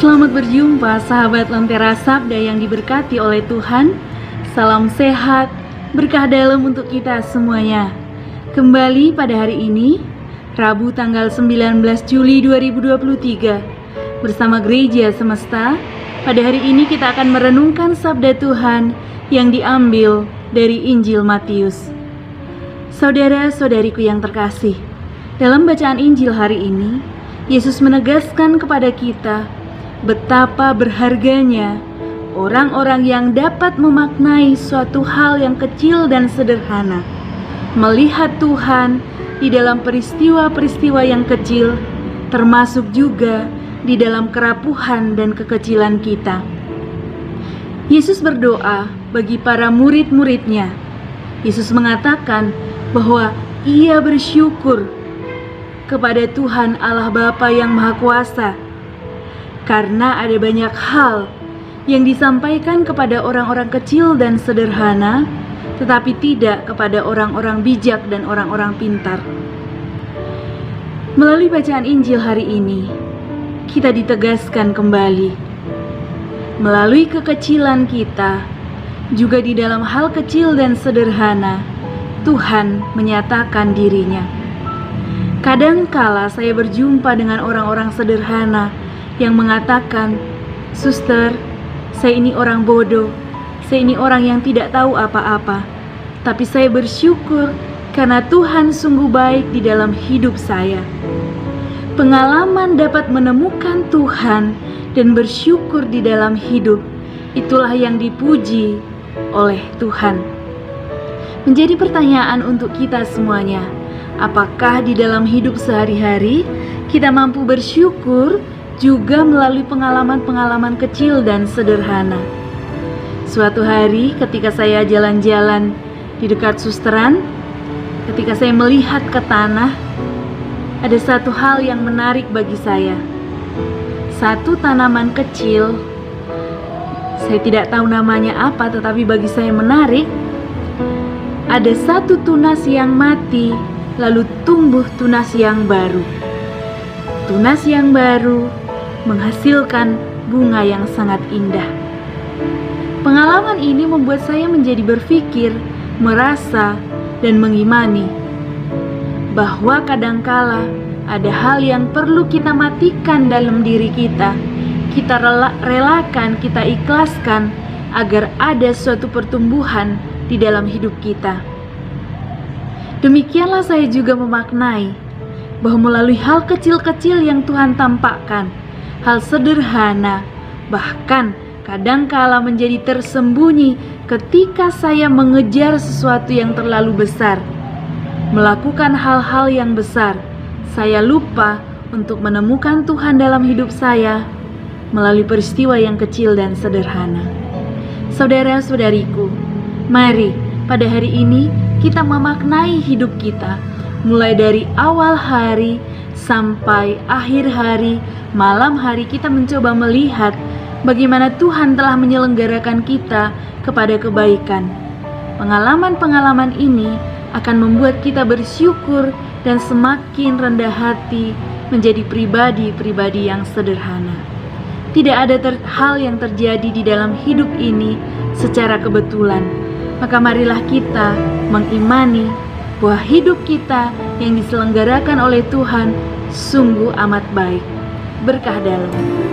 Selamat berjumpa sahabat Lentera Sabda yang diberkati oleh Tuhan. Salam sehat, berkah dalam untuk kita semuanya. Kembali pada hari ini, Rabu tanggal 19 Juli 2023, bersama Gereja Semesta. Pada hari ini kita akan merenungkan sabda Tuhan yang diambil dari Injil Matius. Saudara-saudariku yang terkasih, dalam bacaan Injil hari ini, Yesus menegaskan kepada kita betapa berharganya orang-orang yang dapat memaknai suatu hal yang kecil dan sederhana, melihat Tuhan di dalam peristiwa-peristiwa yang kecil, termasuk juga di dalam kerapuhan dan kekecilan kita. Yesus berdoa bagi para murid-muridnya. Yesus mengatakan bahwa Ia bersyukur kepada Tuhan Allah Bapa yang Maha Kuasa, karena ada banyak hal yang disampaikan kepada orang-orang kecil dan sederhana, tetapi tidak kepada orang-orang bijak dan orang-orang pintar. Melalui bacaan Injil hari ini, kita ditegaskan kembali, melalui kekecilan kita, juga di dalam hal kecil dan sederhana, Tuhan menyatakan dirinya. Kadangkala saya berjumpa dengan orang-orang sederhana yang mengatakan, "Suster, saya ini orang bodoh, saya ini orang yang tidak tahu apa-apa, tapi saya bersyukur karena Tuhan sungguh baik di dalam hidup saya." Pengalaman dapat menemukan Tuhan dan bersyukur di dalam hidup, itulah yang dipuji oleh Tuhan. Menjadi pertanyaan untuk kita semuanya, apakah di dalam hidup sehari-hari kita mampu bersyukur juga melalui pengalaman-pengalaman kecil dan sederhana? Suatu hari ketika saya jalan-jalan di dekat susteran, ketika saya melihat ke tanah, ada satu hal yang menarik bagi saya. Satu tanaman kecil, saya tidak tahu namanya apa, tetapi bagi saya menarik. Ada satu tunas yang mati, lalu tumbuh tunas yang baru. Tunas yang baru menghasilkan bunga yang sangat indah. Pengalaman ini membuat saya menjadi berpikir, merasa, dan mengimani bahwa kadangkala ada hal yang perlu kita matikan dalam diri kita. Kita relakan, kita ikhlaskan agar ada suatu pertumbuhan di dalam hidup kita. Demikianlah saya juga memaknai bahwa melalui hal kecil-kecil yang Tuhan tampakkan, hal sederhana, bahkan kadangkala menjadi tersembunyi ketika saya mengejar sesuatu yang terlalu besar, melakukan hal-hal yang besar, saya lupa untuk menemukan Tuhan dalam hidup saya melalui peristiwa yang kecil dan sederhana. Saudara-saudariku, mari pada hari ini kita memaknai hidup kita, mulai dari awal hari sampai akhir hari, malam hari, kita mencoba melihat bagaimana Tuhan telah menyelenggarakan kita kepada kebaikan. Pengalaman-pengalaman ini akan membuat kita bersyukur dan semakin rendah hati menjadi pribadi-pribadi yang sederhana. Tidak ada hal yang terjadi di dalam hidup ini secara kebetulan. Maka marilah kita mengimani bahwa hidup kita yang diselenggarakan oleh Tuhan sungguh amat baik. Berkah dalam.